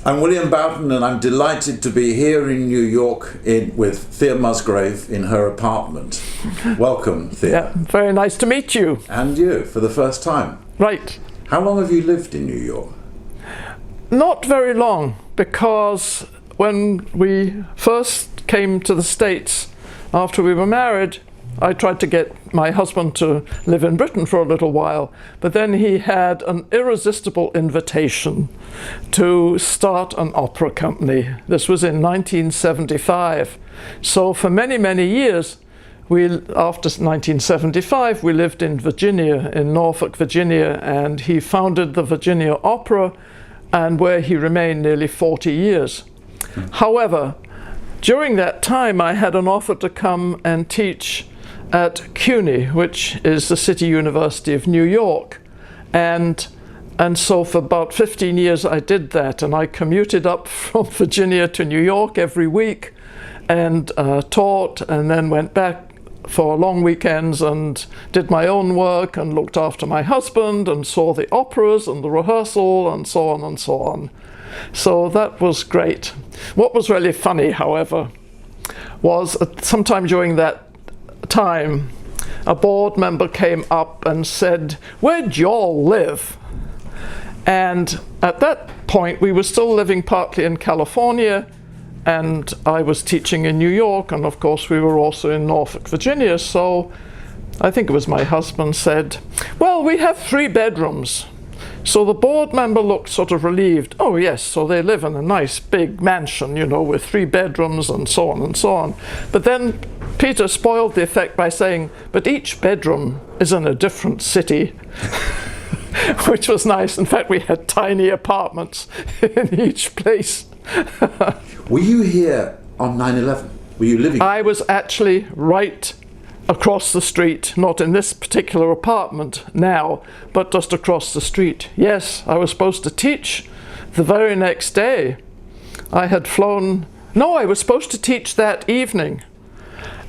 I'm William Boughton, and I'm delighted to be here in New York with Thea Musgrave in her apartment. Welcome, Thea. Yeah, very nice to meet you. And you, for the first time. Right. How long have you lived in New York? Not very long, because when we first came to the States after we were married, I tried to get my husband to live in Britain for a little while, but then he had an irresistible invitation to start an opera company. This was in 1975. So for many, many years, after 1975, we lived in Virginia, in Norfolk, Virginia, and he founded the Virginia Opera, and where he remained nearly 40 years. However, during that time, I had an offer to come and teach at CUNY, which is the City University of New York. And so for about 15 years I did that, and I commuted up from Virginia to New York every week and taught, and then went back for long weekends and did my own work and looked after my husband and saw the operas and the rehearsal and so on and so on. So that was great. What was really funny, however, was sometime during that time, a board member came up and said, "Where'd y'all live?" And at that point, we were still living partly in California, and I was teaching in New York, and of course we were also in Norfolk, Virginia. So I think it was my husband said, "Well, we have 3 bedrooms." So the board member looked sort of relieved. "Oh yes, so they live in a nice big mansion, you know, with 3 bedrooms and so on and so on." But then Peter spoiled the effect by saying, "But each bedroom is in a different city," which was nice. In fact, we had tiny apartments in each place. Were you here on 9/11? Were you living? I was actually right across the street, not in this particular apartment now, but just across the street. Yes, I was supposed to teach the very next day. I had flown, no, I was supposed to teach that evening.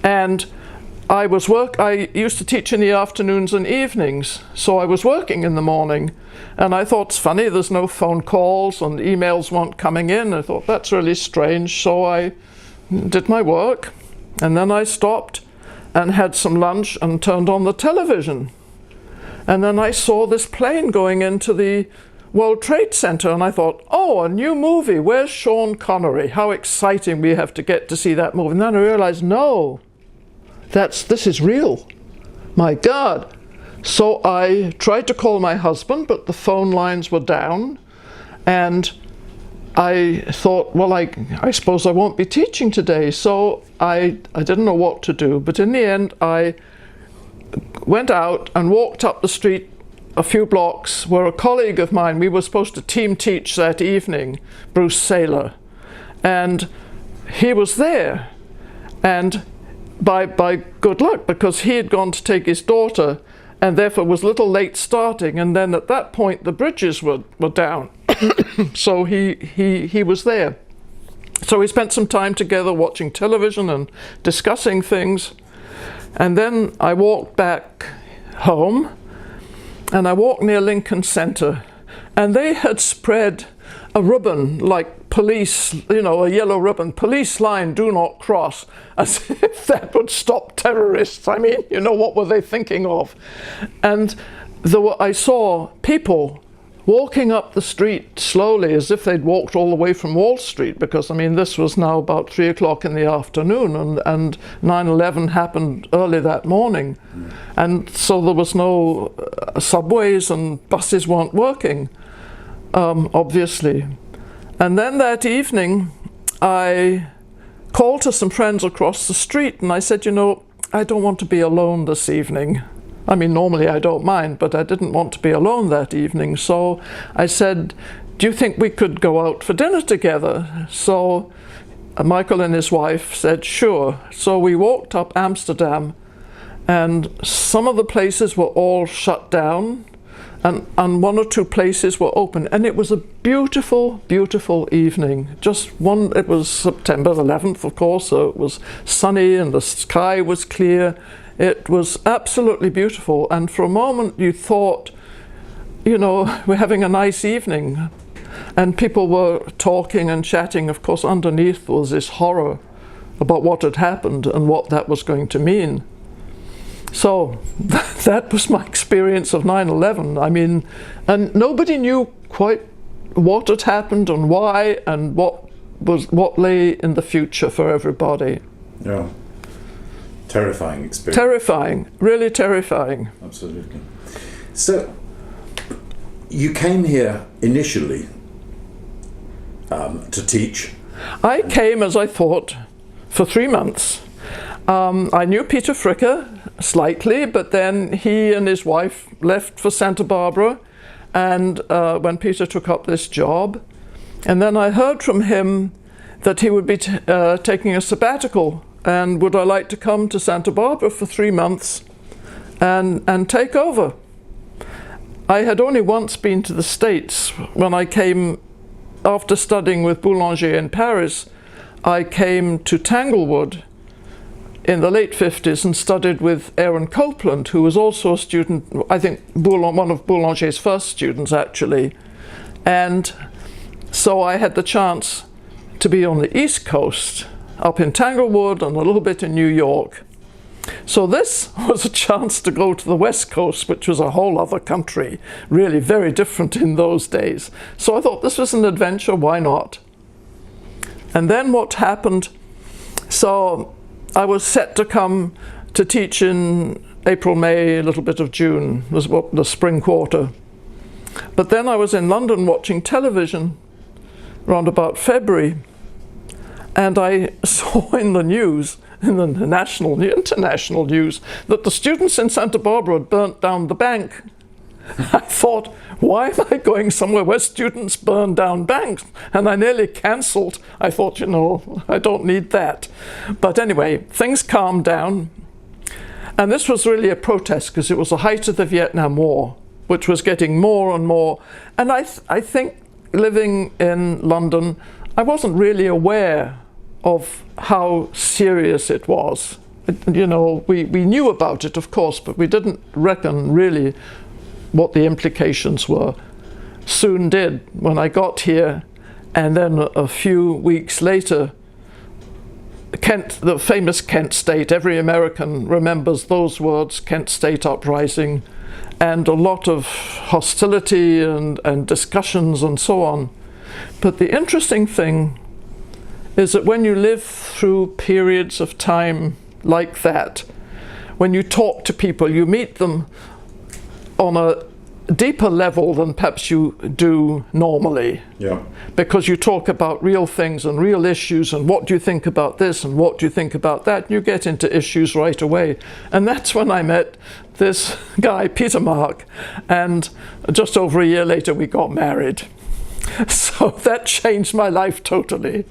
And I used to teach in the afternoons and evenings, so I was working in the morning. And I thought, it's funny, there's no phone calls and emails weren't coming in. I thought, that's really strange. So I did my work, and then I stopped and had some lunch and turned on the television. And then I saw this plane going into the World Trade Center, and I thought, oh, a new movie. Where's Sean Connery? How exciting, we have to get to see that movie. And then I realized, no, this is real. My God. So I tried to call my husband, but the phone lines were down. And I thought, well, I suppose I won't be teaching today. So I didn't know what to do. But in the end, I went out and walked up the street a few blocks where a colleague of mine, we were supposed to team teach that evening, Bruce Saylor. And he was there. And by good luck, because he had gone to take his daughter and therefore was a little late starting. And then at that point, the bridges were down. So he was there. So we spent some time together watching television and discussing things. And then I walked back home, and I walked near Lincoln Center, and they had spread a ribbon like police, you know, a yellow ribbon, police line, do not cross, as if that would stop terrorists. I mean, you know, what were they thinking of? And I saw people walking up the street slowly as if they'd walked all the way from Wall Street, because, I mean, this was now about 3 o'clock in the afternoon, and 9/11 happened early that morning. And so there was no subways, and buses weren't working, obviously. And then that evening, I called to some friends across the street, and I said, you know, I don't want to be alone this evening. I mean, normally I don't mind, but I didn't want to be alone that evening. So I said, do you think we could go out for dinner together? So Michael and his wife said, sure. So we walked up Amsterdam, and some of the places were all shut down, and 1 or 2 places were open. And it was a beautiful, beautiful evening. It was September 11th, of course, so it was sunny and the sky was clear. It was absolutely beautiful, and for a moment you thought, you know, we're having a nice evening. And people were talking and chatting. Of course, underneath was this horror about what had happened and what that was going to mean. So that was my experience of 9/11. I mean, and nobody knew quite what had happened and why and what lay in the future for everybody. Yeah. Terrifying experience. Terrifying, really terrifying. Absolutely. So, you came here initially to teach. I came, as I thought, for 3 months. I knew Peter Fricker slightly, but then he and his wife left for Santa Barbara, and when Peter took up this job. And then I heard from him that he would be taking a sabbatical, and would I like to come to Santa Barbara for 3 months and take over. I had only once been to the States. When I came, after studying with Boulanger in Paris, I came to Tanglewood in the late 50s and studied with Aaron Copeland, who was also a student, I think one of Boulanger's first students actually. And so I had the chance to be on the East Coast, up in Tanglewood and a little bit in New York. So this was a chance to go to the West Coast, which was a whole other country, really very different in those days. So I thought this was an adventure, why not? And then what happened, so I was set to come to teach in April, May, a little bit of June, was what the spring quarter. But then I was in London watching television around about February, and I saw in the news, in the national, the international news, that the students in Santa Barbara had burnt down the bank. I thought, why am I going somewhere where students burn down banks? And I nearly cancelled. I thought, you know, I don't need that. But anyway, things calmed down. And this was really a protest because it was the height of the Vietnam War, which was getting more and more. And I think living in London, I wasn't really aware of how serious it was. You know, we knew about it, of course, but we didn't reckon really what the implications were. Soon did when I got here, and then a few weeks later, Kent, the famous Kent State, every American remembers those words, Kent State uprising, and a lot of hostility and discussions and so on. But the interesting thing is that when you live through periods of time like that, when you talk to people, you meet them on a deeper level than perhaps you do normally. Yeah. Because you talk about real things and real issues and what do you think about this and what do you think about that, and you get into issues right away. And that's when I met this guy, Peter Mark, and just over a year later we got married. So that changed my life totally.